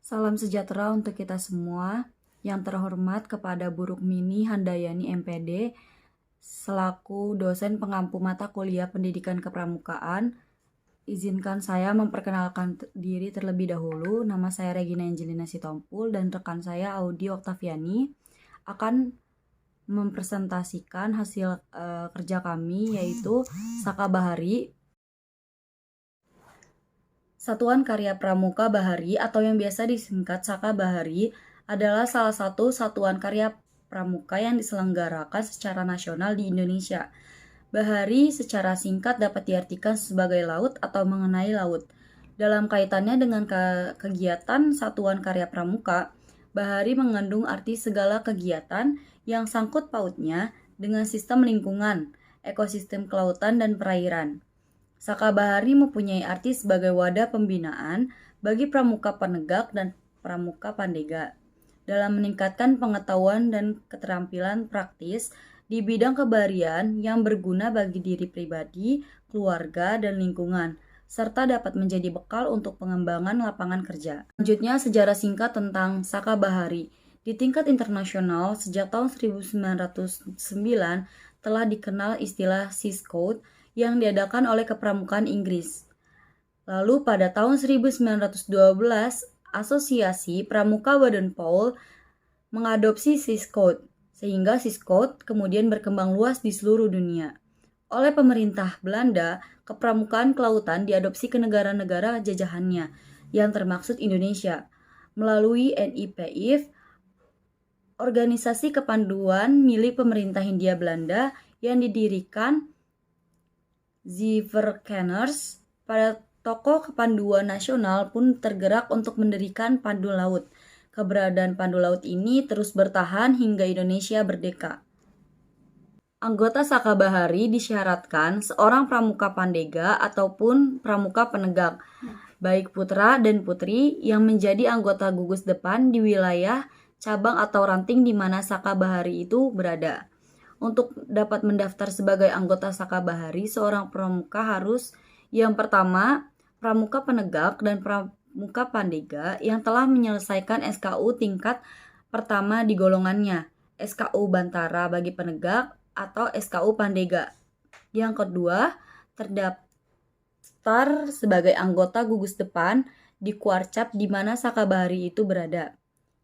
Salam sejahtera untuk kita semua. Yang terhormat kepada Bu Rukmini Handayani MPD, selaku dosen pengampu mata kuliah Pendidikan Kepramukaan, izinkan saya memperkenalkan diri terlebih dahulu. Nama saya Regina Angelina Sitompul dan rekan saya Audi Oktaviani akan mempresentasikan hasil kerja kami, yaitu Saka Bahari, Satuan Karya Pramuka Bahari atau yang biasa disingkat Saka Bahari adalah salah satu satuan karya pramuka yang diselenggarakan secara nasional di Indonesia. Bahari secara singkat dapat diartikan sebagai laut atau mengenai laut. Dalam kaitannya dengan kegiatan Satuan Karya Pramuka, Bahari mengandung arti segala kegiatan yang sangkut pautnya dengan sistem lingkungan, ekosistem kelautan dan perairan. Saka Bahari mempunyai arti sebagai wadah pembinaan bagi pramuka penegak dan pramuka pandega dalam meningkatkan pengetahuan dan keterampilan praktis di bidang kebaharian yang berguna bagi diri pribadi, keluarga, dan lingkungan, serta dapat menjadi bekal untuk pengembangan lapangan kerja. Selanjutnya, sejarah singkat tentang Saka Bahari. Di tingkat internasional, sejak tahun 1909 telah dikenal istilah Sea Scout yang diadakan oleh kepramukaan Inggris. Lalu pada tahun 1912, Asosiasi Pramuka Baden-Powell mengadopsi Sea Scout, sehingga Sea Scout kemudian berkembang luas di seluruh dunia. Oleh pemerintah Belanda, kepramukaan kelautan diadopsi ke negara-negara jajahannya, yang termaksud Indonesia, melalui NIPIF, organisasi kepanduan milik pemerintah Hindia Belanda yang didirikan Zeeverkenners. Pada tokoh kepanduan nasional pun tergerak untuk mendirikan pandu laut. Keberadaan pandu laut ini terus bertahan hingga Indonesia merdeka. Anggota Saka Bahari disyaratkan seorang pramuka pandega ataupun pramuka penegak, baik putra dan putri yang menjadi anggota gugus depan di wilayah, cabang atau ranting di mana Saka Bahari itu berada. Untuk dapat mendaftar sebagai anggota Saka Bahari, seorang pramuka harus yang pertama, pramuka penegak dan pramuka pandega yang telah menyelesaikan SKU tingkat pertama di golongannya, SKU Bantara bagi penegak atau SKU Pandega. Yang kedua, terdaftar sebagai anggota gugus depan di Kuarcap di mana Saka Bahari itu berada.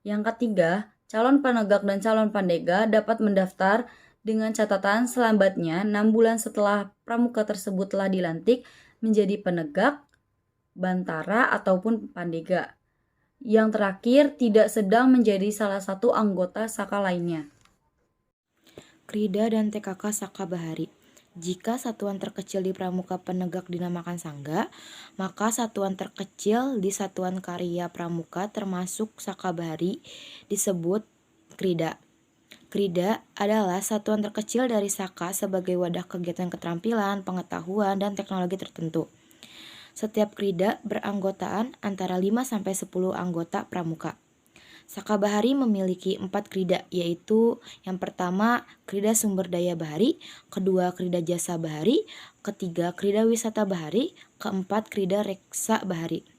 Yang ketiga, calon penegak dan calon pandega dapat mendaftar dengan catatan selambatnya 6 bulan setelah pramuka tersebut telah dilantik menjadi penegak, bantara, ataupun pandega. Yang terakhir, tidak sedang menjadi salah satu anggota Saka lainnya. Krida dan TKK Saka Bahari. Jika satuan terkecil di pramuka penegak dinamakan sangga, maka satuan terkecil di satuan karya pramuka termasuk Saka Bahari disebut Krida. Krida adalah satuan terkecil dari Saka sebagai wadah kegiatan keterampilan, pengetahuan, dan teknologi tertentu. Setiap Krida beranggotaan antara 5-10 anggota pramuka. Saka Bahari memiliki 4 krida, yaitu yang pertama Krida Sumber Daya Bahari, kedua Krida Jasa Bahari, ketiga Krida Wisata Bahari, keempat Krida Reksa Bahari.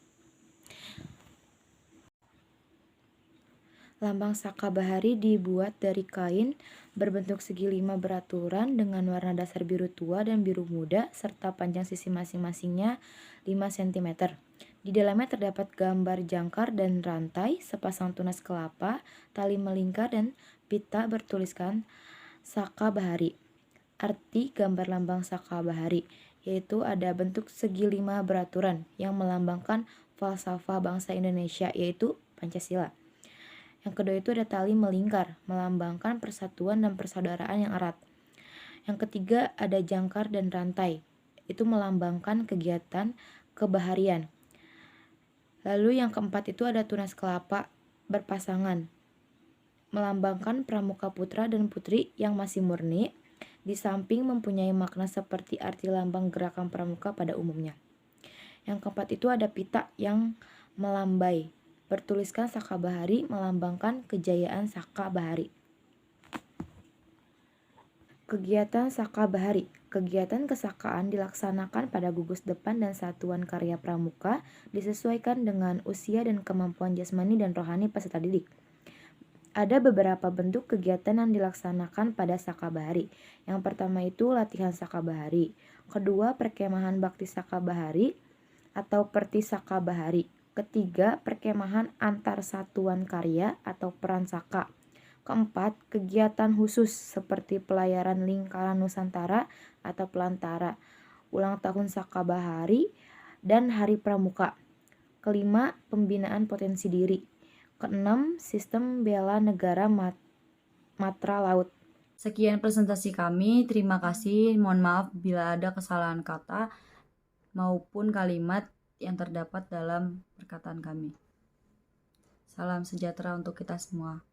Lambang Saka Bahari dibuat dari kain berbentuk segi 5 beraturan dengan warna dasar biru tua dan biru muda serta panjang sisi masing-masingnya 5 cm. Di dalamnya terdapat gambar jangkar dan rantai, sepasang tunas kelapa, tali melingkar, dan pita bertuliskan Saka Bahari. Arti gambar lambang Saka Bahari yaitu ada bentuk segi 5 beraturan yang melambangkan falsafah bangsa Indonesia yaitu Pancasila. Yang kedua itu ada tali melingkar, melambangkan persatuan dan persaudaraan yang erat. Yang ketiga ada jangkar dan rantai, itu melambangkan kegiatan kebaharian. Lalu yang keempat itu ada tunas kelapa berpasangan, melambangkan pramuka putra dan putri yang masih murni, di samping mempunyai makna seperti arti lambang gerakan pramuka pada umumnya. Yang keempat itu ada pita yang melambai, bertuliskan Saka Bahari melambangkan kejayaan Saka Bahari. Kegiatan Saka Bahari. Kegiatan kesakaan dilaksanakan pada gugus depan dan satuan karya pramuka disesuaikan dengan usia dan kemampuan jasmani dan rohani peserta didik. Ada beberapa bentuk kegiatan yang dilaksanakan pada Sakabahari. Yang pertama itu latihan Sakabahari. Kedua, perkemahan bakti Sakabahari atau Perti Sakabahari. Ketiga, perkemahan antar satuan karya atau Peransaka. Keempat, kegiatan khusus seperti pelayaran lingkaran Nusantara atau Pelantara, ulang tahun Sakabahari, dan Hari Pramuka. Kelima, pembinaan potensi diri. Keenam, sistem bela negara Matra Laut. Sekian presentasi kami, terima kasih. Mohon maaf bila ada kesalahan kata maupun kalimat yang terdapat dalam perkataan kami. Salam sejahtera untuk kita semua.